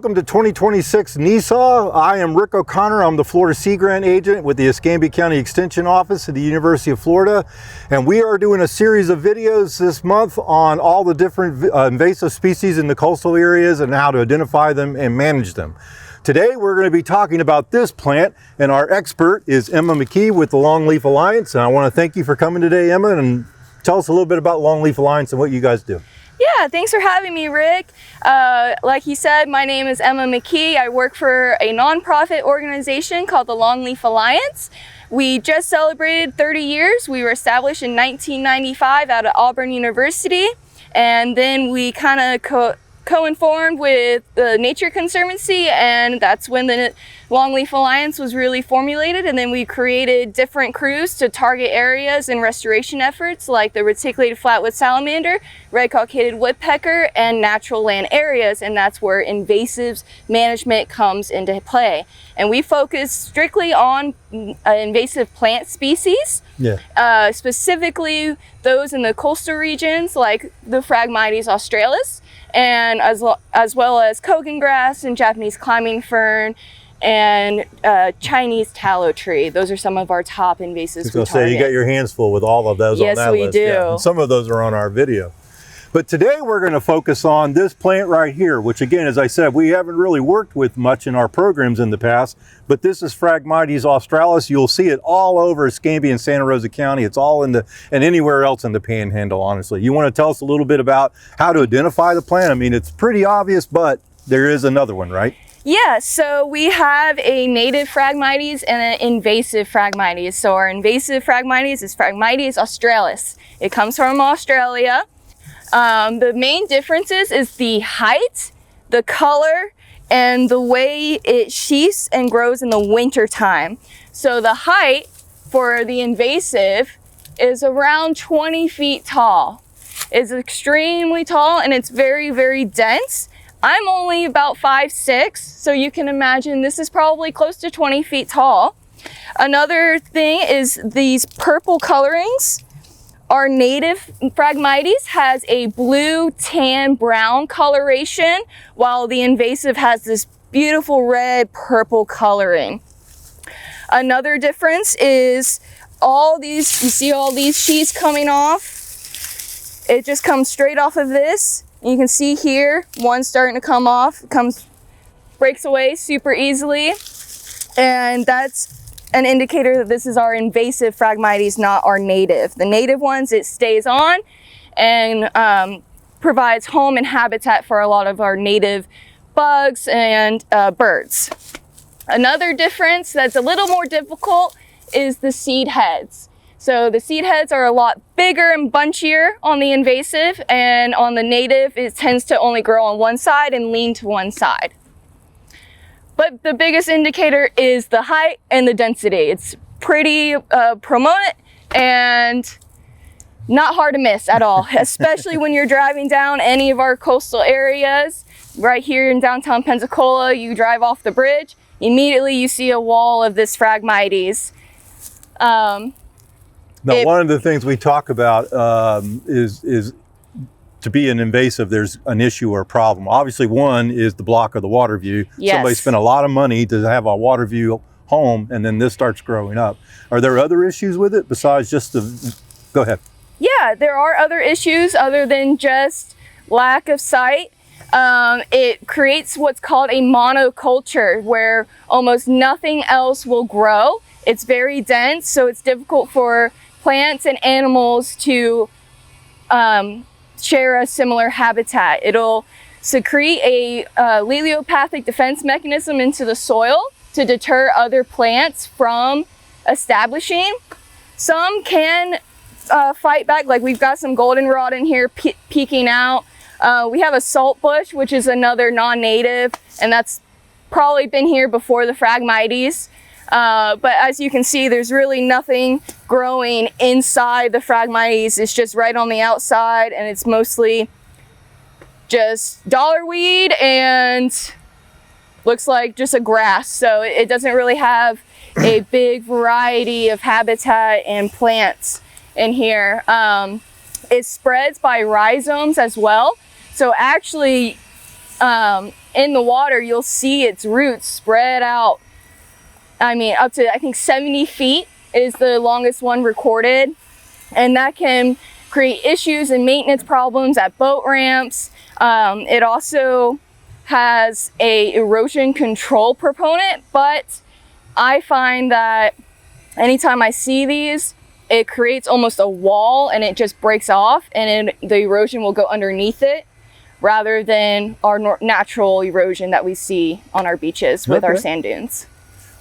Welcome to 2026 NISAW. I am Rick O'Connor. I'm the Florida Sea Grant Agent with the Escambia County Extension Office at the University of Florida. And we are doing a series of videos this month on all the different invasive species in the coastal areas and how to identify them and manage them. Today we're going to be talking about this plant, and our expert is Emma McKee with the Longleaf Alliance. And I want to thank you for coming today, Emma, and tell us a little bit about Longleaf Alliance and what you guys do. Yeah, thanks for having me, Rick. Like he said, my name is Emma McKee. I work for a nonprofit organization called the Longleaf Alliance. We just celebrated 30 years. We were established in 1995 out of Auburn University, and then we kind of co-informed with the Nature Conservancy, and that's when the Longleaf Alliance was really formulated. And then we created different crews to target areas and restoration efforts like the reticulated flatwood salamander, red cockaded woodpecker, and natural land areas. And that's where invasives management comes into play. And we focus strictly on invasive plant species, specifically those in the coastal regions like the Phragmites australis, and as well as Kogan grass and Japanese climbing fern and Chinese tallow tree. Those are some of our top invasives. So you got your hands full with all of those on that list. Yes, we do. Yeah. And some of those are on our video. But today we're going to focus on this plant right here, which again, as I said, we haven't really worked with much in our programs in the past, but this is Phragmites australis. You'll see it all over Escambia and Santa Rosa County. It's all and anywhere else in the Panhandle, honestly. You want to tell us a little bit about how to identify the plant? I mean, it's pretty obvious, but there is another one, right? Yeah, so we have a native Phragmites and an invasive Phragmites. So our invasive Phragmites is Phragmites australis. It comes from Australia. The main differences is the height, the color, and the way it sheaths and grows in the winter time. So the height for the invasive is around 20 feet tall. It's extremely tall and it's very, very dense. I'm only about 5'6", so you can imagine this is probably close to 20 feet tall. Another thing is these purple colorings. Our native Phragmites has a blue, tan, brown coloration, while the invasive has this beautiful red, purple coloring. Another difference is you see all these sheaths coming off? It just comes straight off of this. You can see here, one starting to come off, breaks away super easily. And that's an indicator that this is our invasive Phragmites, not our native. The native ones, it stays on and provides home and habitat for a lot of our native bugs and birds. Another difference that's a little more difficult is the seed heads. So the seed heads are a lot bigger and bunchier on the invasive, and on the native, it tends to only grow on one side and lean to one side. But the biggest indicator is the height and the density. It's pretty prominent and not hard to miss at all, especially when you're driving down any of our coastal areas. Right here in downtown Pensacola, you drive off the bridge, immediately you see a wall of this Phragmites. Now, one of the things we talk about is to be an invasive, there's an issue or a problem. Obviously, one is the block of the water view. Yes. Somebody spent a lot of money to have a water view home, and then this starts growing up. Are there other issues with it besides just the, go ahead. Yeah, there are other issues other than just lack of sight. It creates what's called a monoculture, where almost nothing else will grow. It's very dense, so it's difficult for plants and animals to share a similar habitat. It'll secrete a leliopathic defense mechanism into the soil to deter other plants from establishing. Some can fight back, like we've got some goldenrod in here peeking out. We have a saltbush, which is another non-native, and that's probably been here before the Phragmites. But as you can see, there's really nothing growing inside the Phragmites. It's just right on the outside, and it's mostly just dollarweed and looks like just a grass. So it doesn't really have a big variety of habitat and plants in here. It spreads by rhizomes as well. So actually, in the water, you'll see its roots spread out. I mean, up to, I think 70 feet is the longest one recorded. And that can create issues and maintenance problems at boat ramps. It also has a erosion control proponent, but I find that anytime I see these, it creates almost a wall and it just breaks off, and the erosion will go underneath it rather than our natural erosion that we see on our beaches with our sand dunes.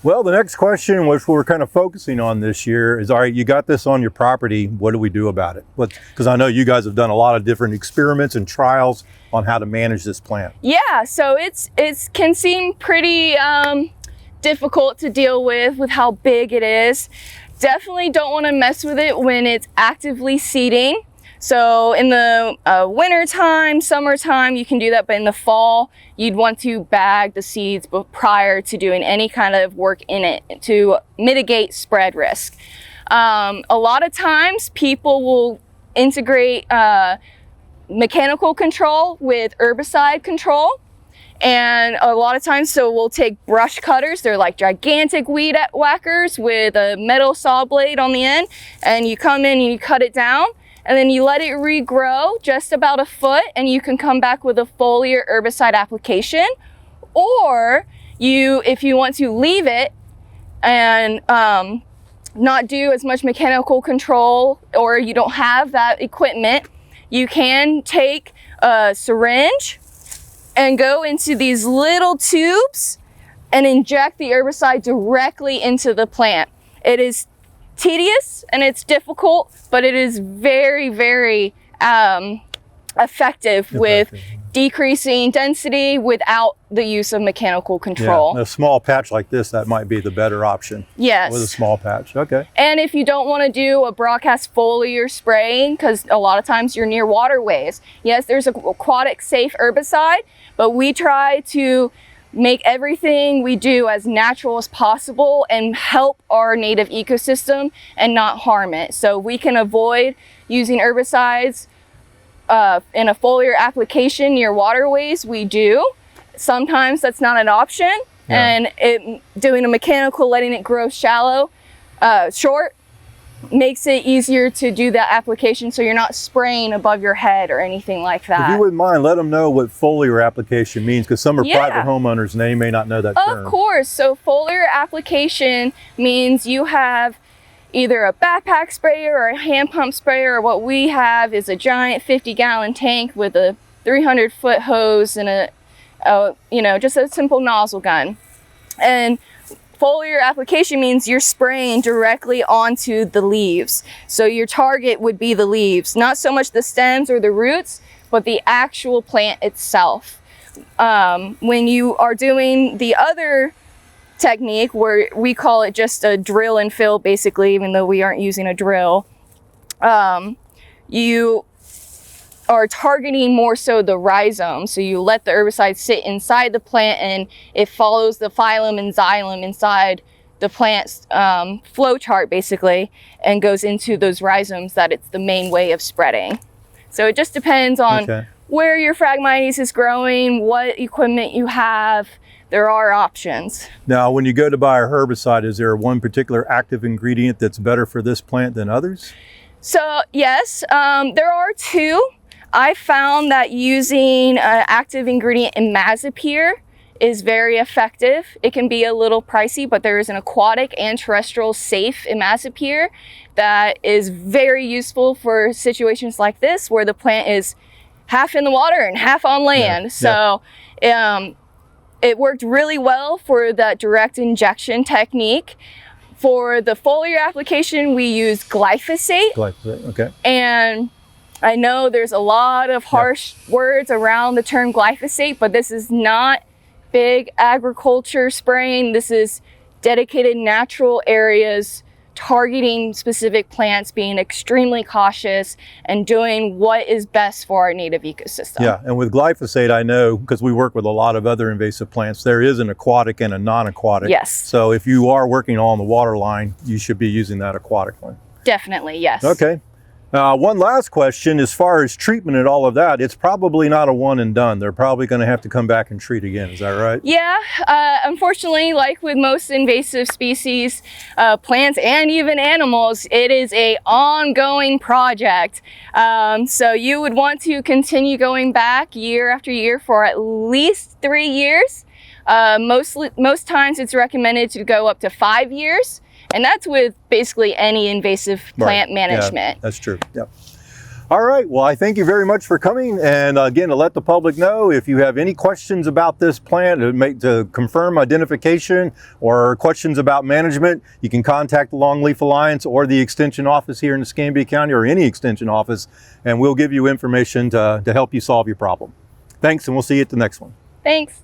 Well, the next question, which we're kind of focusing on this year, is, all right, you got this on your property, what do we do about it? Because I know you guys have done a lot of different experiments and trials on how to manage this plant. Yeah, so it can seem pretty difficult to deal with how big it is. Definitely don't want to mess with it when it's actively seeding. So in the winter time, summertime, you can do that, but in the fall, you'd want to bag the seeds prior to doing any kind of work in it to mitigate spread risk. A lot of times people will integrate mechanical control with herbicide control. And a lot of times, so we'll take brush cutters. They're like gigantic weed whackers with a metal saw blade on the end. And you come in and you cut it down. And then you let it regrow just about a foot, and you can come back with a foliar herbicide application. Or if you want to leave it and not do as much mechanical control, or you don't have that equipment, you can take a syringe and go into these little tubes and inject the herbicide directly into the plant. It is tedious and it's difficult, but it is very, very effective with decreasing density without the use of mechanical control. Yeah, a small patch like this, that might be the better option. Yes. With a small patch, okay. And if you don't want to do a broadcast foliar spraying, because a lot of times you're near waterways, yes, there's an aquatic safe herbicide, but we try to make everything we do as natural as possible and help our native ecosystem and not harm it. So we can avoid using herbicides in a foliar application near waterways. We do. Sometimes that's not an option. Yeah. And doing a mechanical, letting it grow short, makes it easier to do that application, so you're not spraying above your head or anything like that. If you wouldn't mind, let them know what foliar application means, because some are private homeowners and they may not know that term. Of course. So foliar application means you have either a backpack sprayer or a hand pump sprayer, or what we have is a giant 50-gallon tank with a 300-foot hose and just a simple nozzle gun. And foliar application means you're spraying directly onto the leaves. So your target would be the leaves, not so much the stems or the roots, but the actual plant itself. When you are doing the other technique, where we call it just a drill and fill, basically, even though we aren't using a drill, you are targeting more so the rhizome. So you let the herbicide sit inside the plant and it follows the phylum and xylem inside the plant's flow chart, basically, and goes into those rhizomes. That it's the main way of spreading. So it just depends on where your Phragmites is growing, what equipment you have. There are options. Now, when you go to buy a herbicide, is there one particular active ingredient that's better for this plant than others? So yes, there are two. I found that using an active ingredient imazapyr is very effective. It can be a little pricey, but there is an aquatic and terrestrial safe imazapyr that is very useful for situations like this, where the plant is half in the water and half on land. So it worked really well for that direct injection technique. For the foliar application, we use glyphosate. Glyphosate, okay. And I know there's a lot of harsh words around the term glyphosate, but this is not big agriculture spraying. This is dedicated natural areas targeting specific plants, being extremely cautious and doing what is best for our native ecosystem. Yeah, and with glyphosate, I know, because we work with a lot of other invasive plants, there is an aquatic and a non-aquatic. Yes. So if you are working on the water line, you should be using that aquatic one. Definitely, yes. Okay. One last question, as far as treatment and all of that, it's probably not a one and done. They're probably going to have to come back and treat again. Is that right? Yeah, unfortunately, like with most invasive species, plants and even animals, it is a ongoing project. So you would want to continue going back year after year for at least 3 years. Most times it's recommended to go up to 5 years. And that's with basically any invasive plant management. Yeah, that's true. Yep. All right. Well, I thank you very much for coming. And again, to let the public know, if you have any questions about this plant to confirm identification or questions about management, you can contact the Longleaf Alliance or the Extension Office here in Escambia County, or any Extension office, and we'll give you information to help you solve your problem. Thanks, and we'll see you at the next one. Thanks.